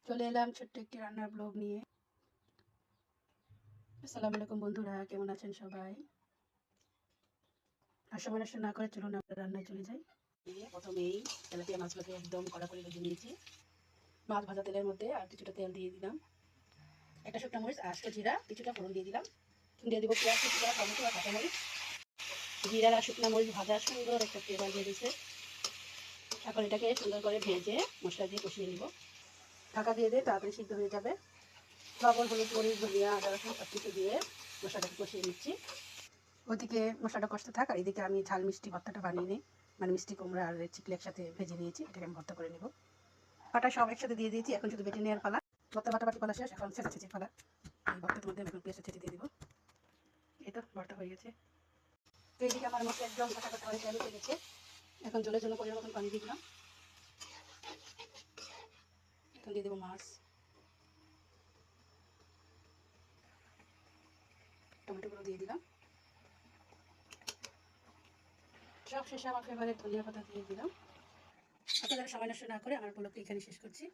চলে এলাম ছোট্ট একটি রান্নার ব্লগ নিয়ে। আসসালামু আলাইকুম বন্ধুরা, কেমন আছেন সবাই? আর সময় নষ্ট না করে চলুন আমরা রান্নায় চলে যাই। প্রথমেই তেলাপিয়া মাছগুলোকে একদম কড়া করে ভেজে নিয়েছি। মাছ ভাজা তেলের মধ্যে আর কিছুটা তেল দিয়ে দিলাম, একটা শুকনো মরিচ আর জিরা, কিছুটা ফোড়ন দিয়ে দিলাম। দিয়ে দিব পেঁয়াজ কিছুটা, টমেটো আর কাঁচামরিচ। জিরা আর শুকনো মরিচ ভাজা সুন্দর একটা ফ্লেভার দিয়ে দিয়েছে। এখন এটাকে সুন্দর করে ভেজে মশলা দিয়ে কষিয়ে নিব। ঢাকা দিয়ে দিয়ে তাড়াতাড়ি সিদ্ধ হয়ে যাবে। লবণ, হলুদ, মরিচ, ধনিয়া, আদা, রসুন সব কিছু দিয়ে মশলাটাকে কষিয়ে নিচ্ছি। ওদিকে মশলাটা কষতে থাক আর এদিকে আমি ঝাল মিষ্টি ভর্তাটা বানিয়ে নিই। মানে মিষ্টি কুমড়া আর চিকলি একসাথে ভেজে নিয়েছি, এটাকে আমি ভর্তা করে নেব। বাটা সব একসাথে দিয়ে দিয়েছি, এখন শুধু বেটে নেওয়ার পালা। ভর্তা বাটাবাটি পালা শেষ, এখন ছেঁচা ছেঁচি পালা। এই ভর্তার মধ্যে এখন পেঁয়াজটা ছেঁচে দিয়ে দিব। এই তো ভর্তা হয়ে গেছে। তো এইদিকে আমার মশলা একদম কাটা কাটা হয়ে তেল উঠে গেছে। এখন জলের জন্য পরিমাণ মতন পানি দিয়ে দিলাম। এখন দিয়ে দেবো মাছ, টমেটোগুলো দিয়ে দিলাম। সব শেষে আমার ফেভারিট ধনিয়া পাতা দিয়ে দিলাম। আপনারা সময় নষ্ট না করে আমার ব্লগটি এখানে শেষ করছি।